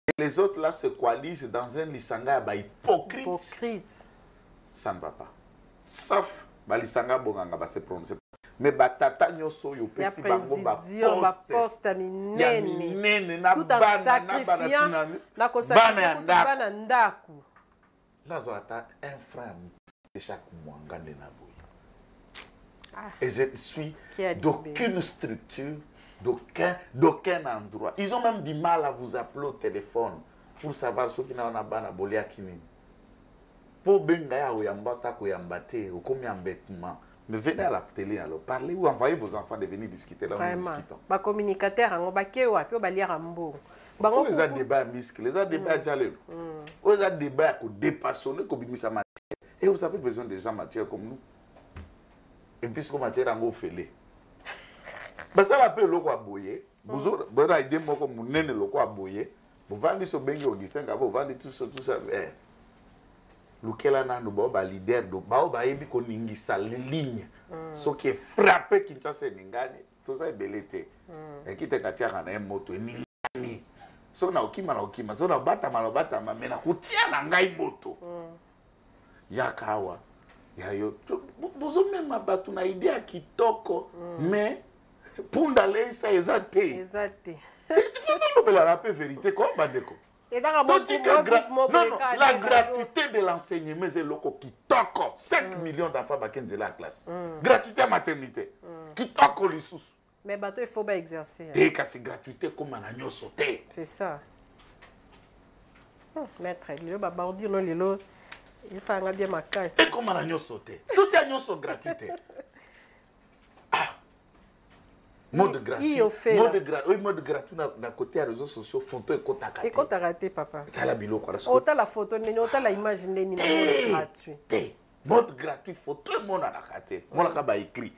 et les autres là se coalisent dans un lisanga hypocrite. Ça ne va pas. Sauf lisanga bonganga va se prononcer. Mais batata nyoso yo pesi bango ba poste minene na bana na sacrifiant bana ndaku là zo ata un frère de chaque mois ngande na boy. Et je suis d'aucune structure, d'aucun endroit. Ils ont même du mal à vous appeler au téléphone pour savoir ce qui n'a pas bana bolia kini. Pour benga ya oyambata ko yambate o komi embêtement. Mais venez à la télé alors, parlez ou envoyez vos enfants de venir discuter là où nous discutons. Les communicateurs, ils ont des les a débat muscles, les a débat jaleux. Ils ont débat dépassionné comme ça matière. Et vous avez besoin de gens matières comme nous. Et puis ce que matière en fait. Bah ça l'appelle le quoi boyer. Vous avez besoin de mots comme nene le quoi boyer. Vous vendez ce bengi Augustin Gabo, vous vendez tout ça. Lukela nanu ba leader do ba yebi ko ningisa ligne ce qui est frappé Kinshasa ningani tout ça est belete et qui te katia na moto ningani so na okima so na bata mais na kutia na ngai moto yakawa yayo bozo même abatu na idée kitoko mais punda leisa ezate tu peux la vérité quoi bandeko. Et dans la gratuité de l'enseignement, c'est le qui kitoko 5 millions d'enfants bakende la classe gratuité à maternité kitoko lisusu mais bateau il faut pas exercer te kasi gratuité comme na nyoso te c'est ça maître lelo ba bardi non lelo ça nga bien makasi et comme na nyoso te tout ya nyoso gratuité mode gratuit mode gratuit na côté réseaux sociaux photo et kotaka et kotaka te papa tala biloko la ota la photo nini ota la image nini na mode gratuit te mode gratuit photo et mona na kate mona ka ba écrit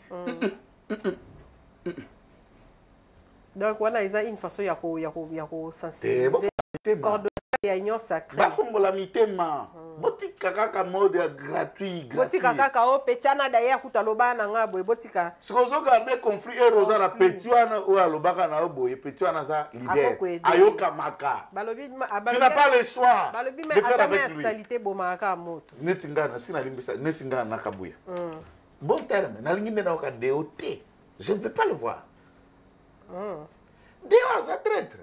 donc voilà ils ont une façon ya ko sensibiliser coordonner ya union sacrée ba fongola mitema botika kaka mode gratuit botika kaka o petiana d'ailleurs kutaloba na nga boy botika sikozo garder conflit et rosa la petiana ou alobaka na boy petiana za leader ayoka maka balobi tu n'as pas le choix balobi de faire avec lui salité bomaka moto netinga sina limbisa nesinga na kabuya bon terme na lingi na ka DOT je ne peux pas le voir Deo za traître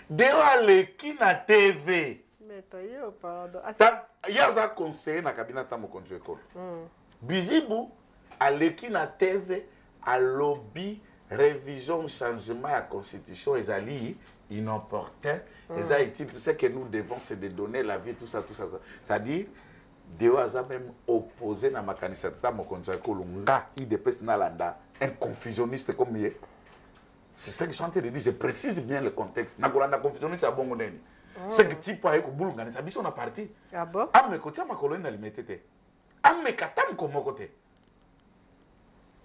Deo aleki na TV yaza conseiller na cabinet ta mokonjo ekolo bizibu aleki na TV à lobby révision changement à constitution ezali inopportun eza utile c'est que nous devons se donner la vie tout ça c'est-à-dire Deo aza même opposé na makanisa ta mokonjo ekolo nga IDPS na landa un confusionniste comme lui. C'est ça que je suis en train de dire. Je précise bien le contexte. Nakolanda confusionniste à bon monene. C'est que tu peux aller au boulot, ça dit son parti. Ah bon? Ah mais côté ma colonie elle mettait. Ah mais katam comme côté.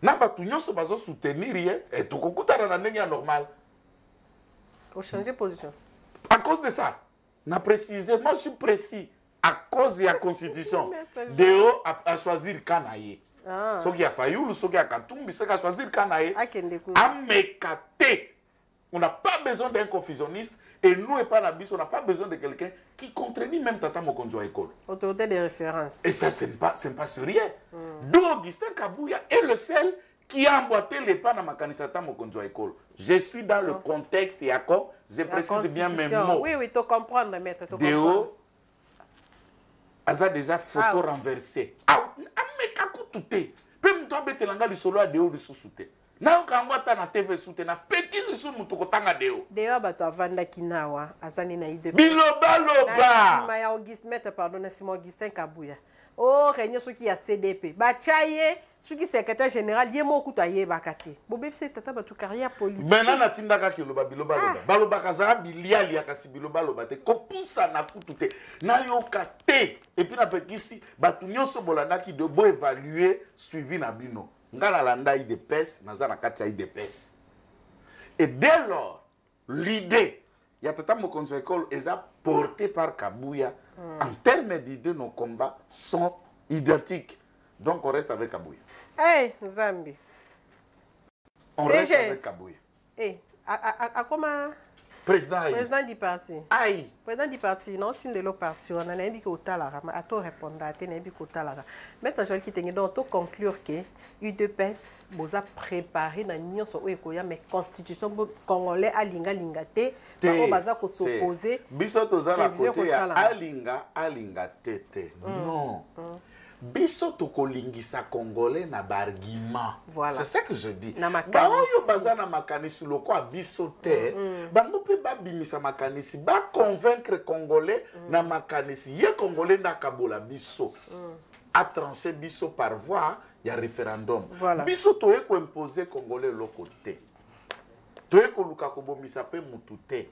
Na ba tout nyonso bazo soutenir et tout kokuta na ndenge normal. Au changer position. À cause de ça, na préciser, moi je suis précis à cause de la constitution. Deo a choisir Kanaye. Ce qui a Fayoulou, ce qui a Katumbi, ce qui a choisi le Kanaé, Amekate. On n'a pas besoin d'un confusionniste et nous et pas la bis, on n'a pas besoin de quelqu'un qui contredit même Tata Mokonjo à l'école. Autorité de référence. Et ça, c'est pas sérieux. D'où Augustin Kabouya est le seul qui a emboîté les pas dans ma Tata Mokonjo à l'école. Je suis dans le contexte et accord, je précise bien mes mots. Oui, oui, tu comprends, maître. Déo, Aza déjà photo renversée. Tout même toi bête langa li solo a Deo li sousouté na kangwata na TV souté na petit sous mutu kotanga Deo bato avanda kinawa azani na ide biloba ma Auguste maître pardon na Simon Augustin Kabouya oh réunion soki ya CDP ba chaye soki secrétaire général yemo kuta ye bakate bobe c'est tata bato carrière politique maintenant na tindaka ki loba baloba kaza biliali ya kasi biloba te ko poussa na kutute na yoka te et puis na petisi bato nyonso bolanda ki de bo évaluer suivi na bino ngala landa IDPS na za na kati ya IDPS et dès lors l'idée ya tata mokonzo école est portée par Kabouya en termes d'idées nos combats sont identiques donc on reste avec Kabouya. Hey, Zambi. On reste avec Kabouya. Hey, à comment président du parti. Aïe. Président du parti, non, tu ne l'as parti. On a un peu de temps à tout répondre, à tout répondre. Maintenant, je vais quitter donc tout conclure que UDPS vous a préparé dans l'union sur mais constitution congolais à linga te on va s'opposer. Biso toza la côté à linga tete. Non. Biso tokolingisa congolais na barguiment. Voilà. C'est ça que je dis. Ba oyo baza na makanisi loko a biso te. Bango pe ba bimisa makanisi ba convaincre congolais na makanisi ye congolais na kabola biso. A tranché biso par voie ya référendum. Voilà. Biso toye ko imposer congolais loko te. Toye ko luka ko bomisa pe mutu te.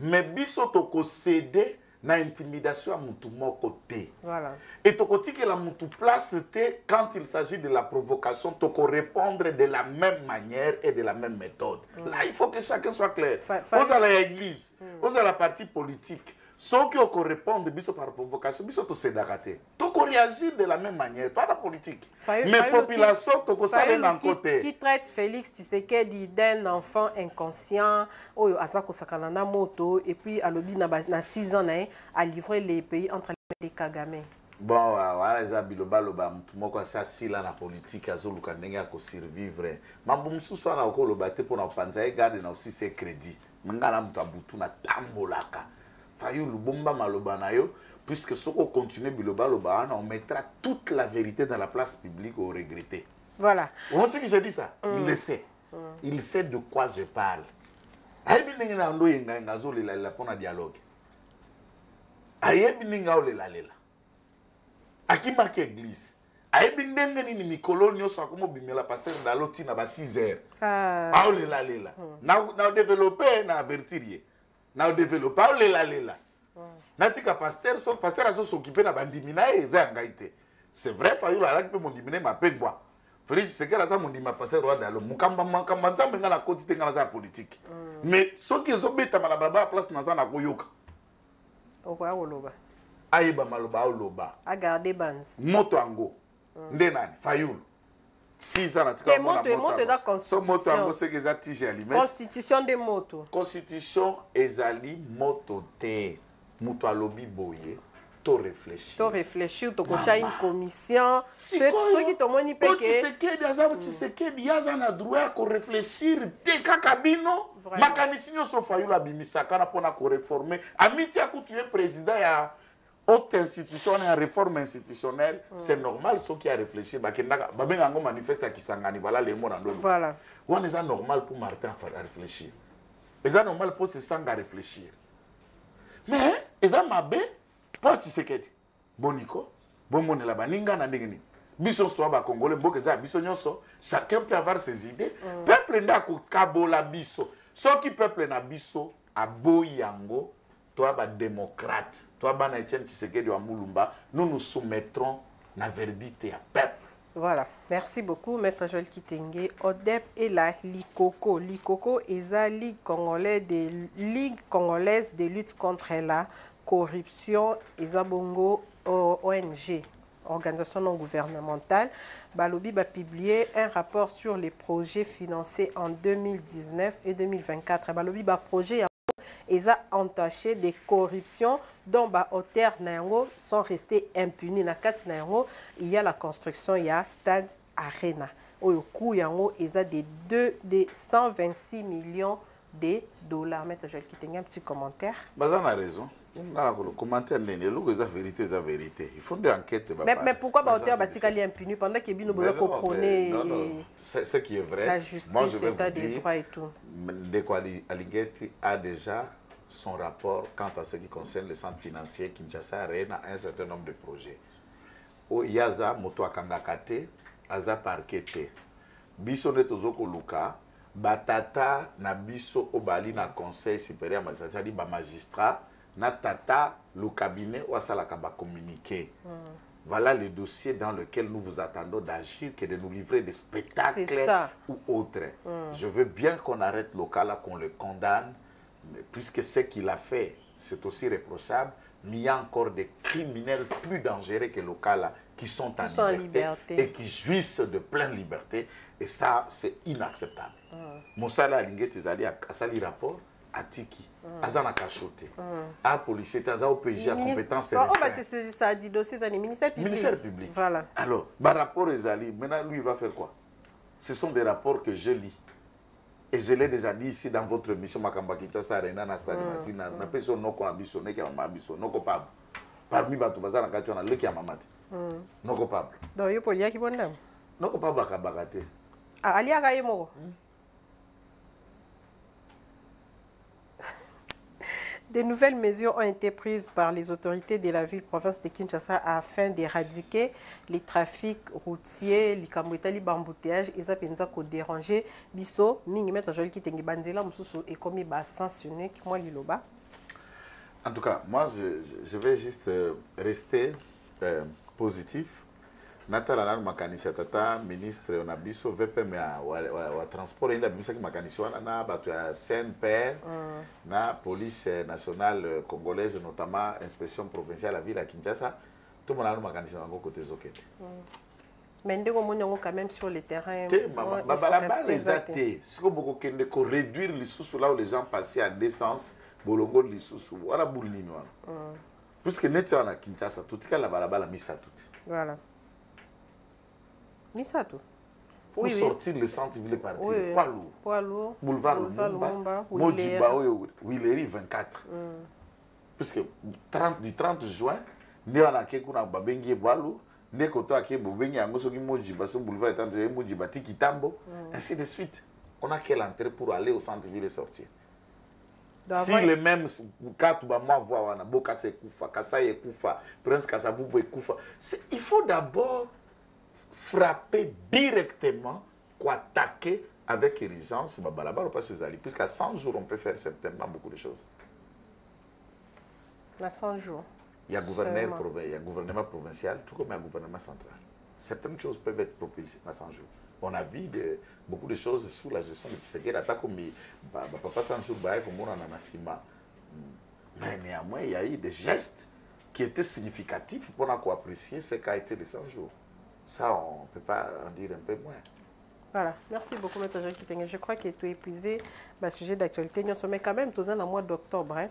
Mais biso to ko céder na intimidation à mutu moko te. Voilà. Et toko tike la mutu place te quand il s'agit de la provocation, toko répondre de la même manière et de la même méthode. Là, il faut que chacun soit clair. Aux à l'église, aux à la partie politique, ceux qui ont répondu biso par provocation, biso to sédakate. Toko réagir de la même manière, pas la politique. Mais population toko sale nan côté. Qui traite Félix Tshisekedi d'un enfant inconscient, oyo azako sakanana moto et puis alobi na 6 ans a livré les pays entre les Kagame. Bon, voilà, ça biloba loba mutu moko sa sila na politique azoluka ndenge ya ko survivre. Mambo mususu ana ko loba te pona panza e garde na aussi ses crédits. Ngala mutu abutu na tambolaka. Fayu lubomba maloba na yo puisque ce qu'on continue Biloba Loba, on mettra toute la vérité dans la place publique au regretter. Voilà. On sait que j'ai dit ça. Il le sait. Il sait de quoi je parle. Ayebi ninga ndo yenga ngazo la pona dialogue. Ayebi ninga ole la lela. Akima ke église. Ayebi ndenge ni mikolo nyoso akomo bimela pasteur daloti na ba 6h. Ah ole la lela. Na développer na avertir. Na développer ole la lela. Natika pasteur aso s'occuper na bandimina eza ngaite. C'est vrai Fayulu ala ki pe mondimine mapengwa. Félix Sekela ça mondima pasteur roi dalo mukamba nzambe ngana koti te ngana za politique. Mais ceux qui ont bêta malababa place na za na koyoka. Okwa oloba. Ayeba maloba oloba. A garder bands. Moto ango. Ndenani Fayulu. 6 ans natika mona moto da constitution. So moto ango c'est que ça tige aliment. Constitution de moto. Constitution ezali moto te. Moto alobi boye. To réfléchir. To réfléchir, to kocha une commission. Ceux qui te moni peke. Tshisekedi yaza na droit ko réfléchir te kakabino. Makanisi nyoso Fayulu abimisaka na pona ko réformer. Amiti akutuye président ya haute institution et réforme institutionnelle, c'est normal ceux qui a réfléchi bakendaka babenga ngo manifeste à Kisangani voilà les mots dans l'eau. Voilà. On est normal pour Martin à réfléchir. C'est normal pour se à réfléchir. Mais eza mabe pour Tshisekedi. Boniko, bon mon la baninga na ndengeni. Biso sto ba congolais mboka za biso nyonso, chacun peut avoir ses idées. Peuple ndako kabola biso. Ceux qui peuple na biso aboyango. Toi, démocrate, toi, Etienne Tshisekedi wa Mulumba, nous nous soumettrons la vérité à peuple. Voilà, merci beaucoup, Maître Joël Kitenge. ODEP et la Likoko. Likoko est la Ligue congolaise de lutte contre la corruption et la Bongo ONG. Organisation non gouvernementale, Balobi a publié un rapport sur les projets financés en 2019 et 2024. Balobi a projet ils ont entaché des corruptions dont les auteurs sont restés impunis. Il y a la construction, il y a Stade Arena. Au coût, il y a des 126 millions de dollars. Maître Joël Kitenge, un petit commentaire. Vous avez raison. Le commentaire, c'est la vérité, c'est la vérité. Il faut une enquête. Mais pourquoi les auteurs sont impunis pendant que nous comprenez ce qui est vrai? La justice, l'état des droits et tout. Ndeko Alingueti a déjà son rapport quant à ce qui concerne les centres financiers Kinshasa Arena un certain nombre de projets. Il y a moto akangakate, aza parquete. Biso ne tozoko luka, batata na biso obali na conseil supérieur magistrat, c'est-à-dire ba magistrat na tata le cabinet ou asalaka ba communiquer. Voilà le dossier dans lequel nous vous attendons d'agir, que de nous livrer des spectacles ou autres. Je veux bien qu'on arrête Lokala, qu'on le condamne, puisque ce qu'il a fait, c'est aussi réprochable, mais il y a encore des criminels plus dangereux que Lokala qui sont en liberté et qui jouissent de pleine liberté. Et ça, c'est inacceptable. Moussala Alinguet Tizali a sali rapport à Tiki, Azana Kachote, à policier, à OPJ, à compétence c'est ça, dit dossier, c'est le ministère public. Ministère public. Voilà. Alors, par rapport aux Ali, maintenant, lui, il va faire quoi? Ce sont des rapports que je lis. Et je l'ai déjà dit ici dans votre émission, Makamba Kinshasa Arena, Nastadi Matina, na personne non qu'on a bisonné, qui a ma bisonné, non coupable. Parmi Batou Bazar, on a le qui a mamati. Non coupable. Donc, il y a polia qui bon nom. Non coupable à Kabagate. Ah, Ali a gagné mot. Des nouvelles mesures ont été prises par les autorités de la ville-province de Kinshasa afin d'éradiquer les trafics routiers, les camouetas, les embouteillages, et ça peut déranger. Biso, mingi Maître Joël Kitenge banzela mususu et comme il va sanctionner moi liloba. En tout cas, moi je vais juste rester positif. Natala makanisha tata ministre on a biso VPM wa transport inda bimisa ki makanisha na batu ya CNPR na police nationale congolaise notamment inspection provinciale la ville à Kinshasa tout le monde makanisha bango côté zokete. Mais ndeko monyango quand même sur le terrain. Bala les athées, ce que beaucoup kende ko réduire les sous là où les gens passaient en décence bolongo les sous wala boulini wana. Puisque netsa na Kinshasa tout ka la balabala misa tout. Voilà. Pour sortir le centre-ville partir. Poids lourd. Boulevard Lumumba. Mojiba, Willery 24. Puisque du 30 juin nde wana ke kuna babengi bwalu nde koto ake bobengi yango soki mojiba so boulevard étranger mojiba tiki tambo ainsi de suite. On a quelle entrée pour aller au centre-ville et sortir? Si les mêmes quatre moi voir wana boka se kufa kasa ye kufa prince kasabubu e kufa, il faut d'abord frapper directement quoi attaquer avec urgence babalaba pas ses alliés puisqu'à 100 jours on peut faire certainement beaucoup de choses. À 100 jours. Il y a gouvernement provincial tout comme il y a gouvernement central. Certaines choses peuvent être propulsées à 100 jours. On a vu beaucoup de choses sous la gestion de Tshisekedi, comme papa 100 jours pour moi en Nassima. Mais néanmoins, il y a eu des gestes qui étaient significatifs pour apprécier ce qu'a été les 100 jours. Ça, on ne peut pas en dire un peu moins. Voilà, merci beaucoup, M. Joël Kitenge. Je crois qu'il est tout épuisé, le sujet d'actualité. Nous sommes quand même tous dans le mois d'octobre.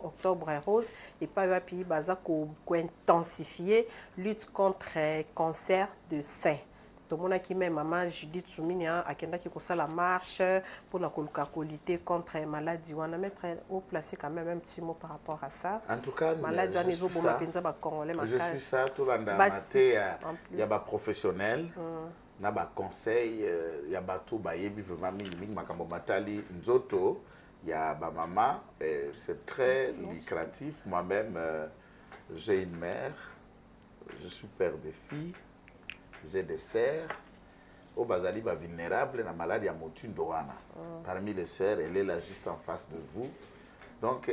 Octobre rose, et pas intensifier lutte contre le cancer de sein. Tout le monde qui même maman Judith Souminia a qui la marche pour la lutter contre les maladies. On a mettre au placer quand même un petit mot par rapport à ça. En tout cas, je suis ça tout l'andamaté. Il y a des professionnels. Na ba conseil ya bato ba yebi vraiment mingi makambo matali nzoto ya ba maman c'est très lucratif. Moi-même j'ai une mère, je suis père de filles, j'ai des sœurs au bazali ba vulnérable na maladie ya motundo wana. Parmi les sœurs, elle est là juste en face de vous. Donc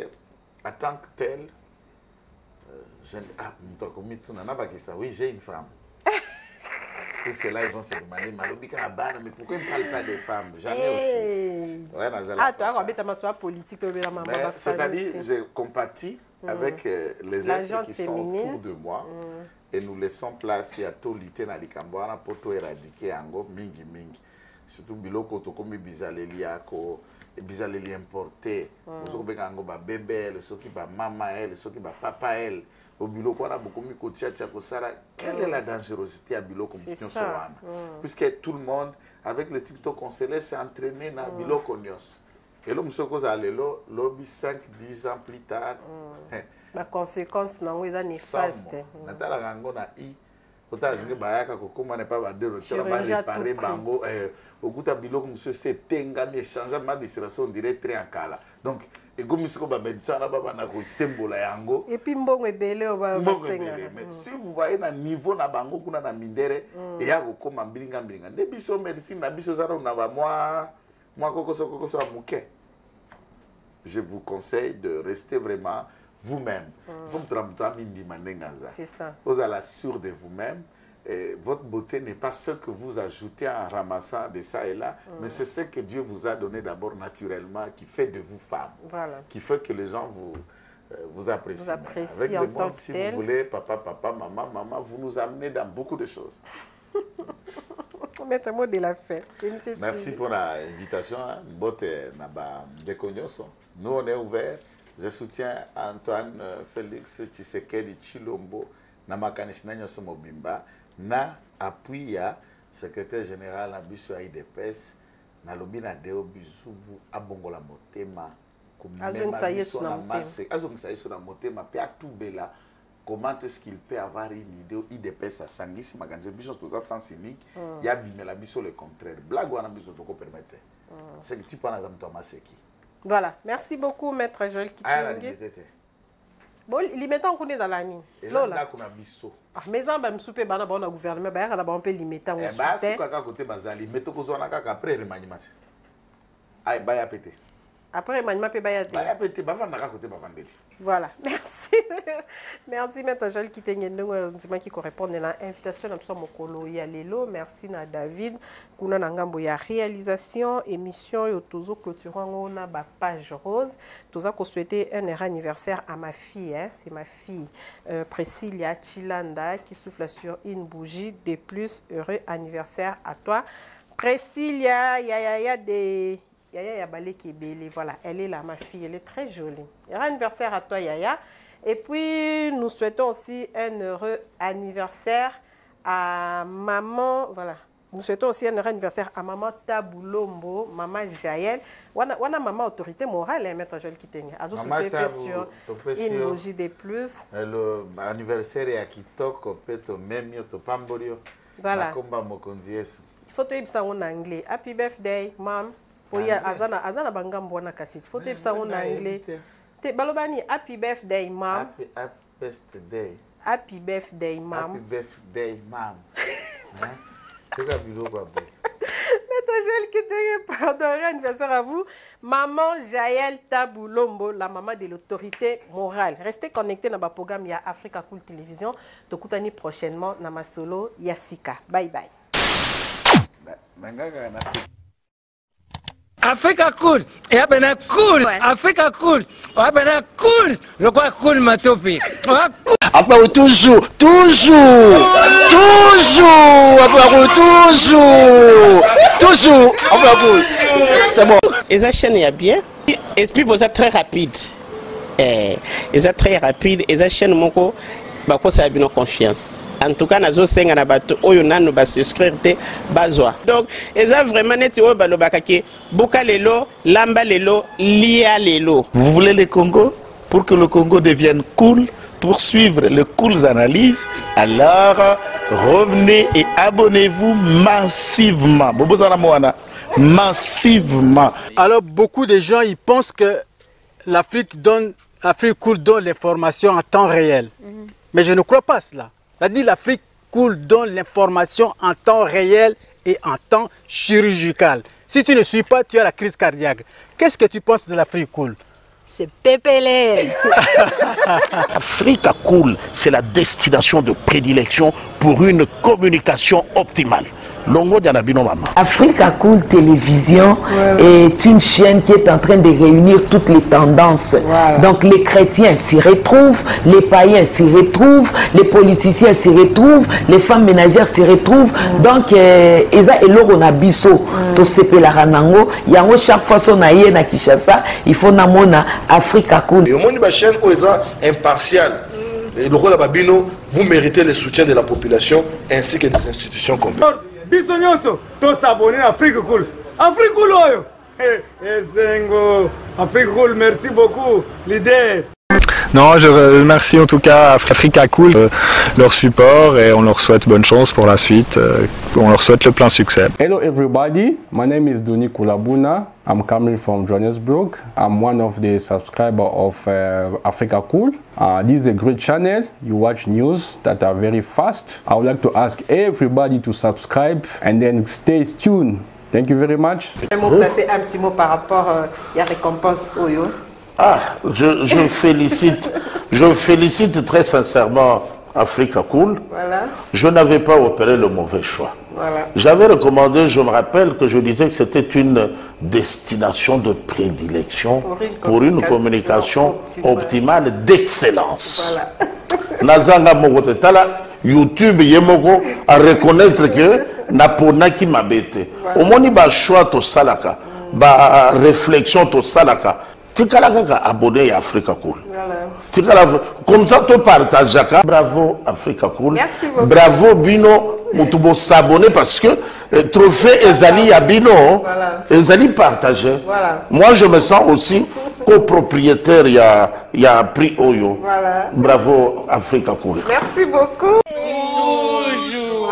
en tant que telle oui, j'ai une femme. Puisque là, ils vont se demander, mais pourquoi ils ne parlent pas des femmes? Jamais aussi. Ouais, ah, toi, tu as politique. C'est-à-dire, je compatis avec les êtres qui sont autour de moi et nous laissons place à tout l'ité dans l'Ikambouana pour tout éradiquer en mingi mingi. Surtout, biloko tokomi bizaleli yako, bizaleli importé. Vous avez un bébé, le soki ba maman elle, le soki ba papa elle. Au biloko wana bokomi ko tchatcha ko sala. Quelle est la dangerosité à biloko nyonso wana? Puisque tout le monde avec le TikTok on se laisse entraîner na biloko nyonso. Et là monsieur koza lelo lobby 5-10 ans plus tard. La conséquence nango eza néfaste. Natala ngango na i otala nge bayaka ko koma ne pas ba de retour ba réparer bango okuta biloko monsieur c'est tenga mais changement d'administration dirait très en kala. Donc et comme monsieur ba médecin là ba na ko symbole yango et puis mbongo ebele oba basenga. Mais si vous voyez na niveau na bango kuna na mindere et ya ko koma mbilinga mbilinga ne biso médecine na biso zaro na ba moi kokoso amuke. Je vous conseille de rester vraiment vous-même. C'est ça. Vous allez sûr de vous-même. Votre beauté n'est pas ce que vous ajoutez en ramassant de ça et là, mais c'est ce que Dieu vous a donné d'abord naturellement, qui fait de vous femme, qui fait que les gens vous apprécient. Vous apprécient avec en le tant monde, que si tel. vous voulez, papa, maman, vous nous amenez dans beaucoup de choses. Mettez-moi de la fête. Merci pour l'invitation. Nous, on est ouverts. Je soutiens Antoine Félix Tshisekedi Chilombo na makanisi na nyoso mobimba na appui ya secrétaire général na biso ya IDPS na lobi na Deo Bizubu abongola motema azongisa yesu na motema pe atubela comment est-ce qu'il peut avoir une idée IDPS asangisi makanisi biso toza sens unique ya bimela biso le contraire blague wana biso toko permettre c'est que tu penses à mto maseki. Voilà, merci beaucoup, Maître Joël Kitenge. Bon, il met en connaît dans la nuit. Lola. Ah, mais ça, bah, m'soupe bana bon au gouvernement, bah, là, on peut limiter en soutien. Bah, si quoi côté bazali, mais to kozona kaka après remaniement. Aïe, bah ya pété. Après remaniement, peut bah ya pété. Bah ya pété, bah vanda côté bah vandeli. Voilà, merci. Merci, Maître Joël Kitenge, qui correspond à l'invitation de Mokolo Yalelo. Merci à David. Kuna Nangambo ya réalisation, émission et toujours clôturant on a ba page rose. Tout ça qu'on souhaitait un heureux anniversaire à ma fille, hein? C'est ma fille Priscilla Chilanda qui souffle sur une bougie. De plus, heureux anniversaire à toi. Priscilla, ya des Yaya Yabale qui est belle, voilà, elle est là, ma fille, elle est très jolie. Heureux anniversaire à toi, Yaya. Et puis, nous souhaitons aussi un heureux anniversaire à maman, voilà, nous souhaitons aussi un anniversaire à maman Taboulombo, maman Jaël. Wana maman autorité morale, maître Joël Kitenge. Maman sur une logie de plus. Le anniversaire est à Kitoko, peut-être même au Pamborio. Voilà. Il faut te dire en anglais. Happy birthday, mom. Pour y azana bangambo na kasit. Il faut te dire en anglais. Te balobani happy birthday, mom. Happy birthday. Happy birthday, mom. Happy birthday, mom. Maître Joël Kitenge, pardon, anniversaire à vous. Maman Jaël Taboulombo, la maman de l'autorité morale. Restez connectés dans le programme Y'a Africa Cool Télévision. Tokutani prochainement dans ma solo Yassika. Bye bye. Africa Cool, et après cool, Africa Cool, après cool, le quoi cool matopi. Après toujours, après c'est bon. Et ça chaîne est bien, et puis vous êtes très rapide. Et ça très rapide, et ça chaîne moko, bah quoi ça a bien confiance. En tout cas, nazo senga na bato oyo nanu ba souscrire te bazwa. Donc, eza vraiment neti oyo balobakaki buka lelo, lamba lelo, lia lelo. Vous voulez le Congo? Pour que le Congo devienne cool, pour suivre les cool analyses, alors revenez et abonnez-vous massivement. Massivement. Alors beaucoup de gens ils pensent que l'Afrique cool donne l'information en temps réel. Mais je ne crois pas cela. C'est-à-dire l'Afrique cool donne l'information en temps réel et en temps chirurgical. Si tu ne suis pas, tu as la crise cardiaque. Qu'est-ce que tu penses de l'Afrique cool? C'est PPL. Africa Cool, c'est la destination de prédilection pour une communication optimale. Africa Cool Télévision est une chaîne qui est en train de réunir toutes les tendances. Donc les chrétiens s'y retrouvent, les païens s'y retrouvent, les politiciens s'y retrouvent, les femmes ménagères s'y retrouvent. Donc eza eloro na biso to sepela ranango yango chaque fois son aye na Kinshasa, il faut namona Africa Cool. Et au monde de chaîne oza impartial. Et le rôle de Babino, vous méritez le soutien de la population ainsi que des institutions complètes. Tous s'abonner à Afrique Cool. Afrique Cool, Afrique Cool, merci beaucoup, l'idée. Non, je remercie en tout cas Africa Cool, leur support et on leur souhaite bonne chance pour la suite. On leur souhaite le plein succès. Hello everybody, my name is Doni Kulabuna. I'm coming from Johannesburg. I'm one of the subscribers of Africa Cool. This is a great channel. You watch news that are very fast. I would like to ask everybody to subscribe and then stay tuned. Thank you very much. Un petit mot par rapport à la récompense Oyo. Je félicite très sincèrement Africa Cool. Voilà. Je n'avais pas opéré le mauvais choix. Voilà. J'avais recommandé, je me rappelle que je disais que c'était une destination de prédilection pour une communication optimale d'excellence. Nazanga Mogotetala, YouTube Yemoko a reconnaître que Napona qui m'a bêté. Au moins, il y a un choix to salaka, ba réflexion to salaka. Tu as abonné à Africa Cool. Comme ça, tu partages. Bravo Africa Cool. Merci beaucoup. Bravo Bino. Tu s'abonner parce que trophée Ezali à Bino. Ezali partagé. Moi, je me sens aussi copropriétaire. Il y a un prix Oyo. Bravo Africa Cool. Merci beaucoup. Toujours.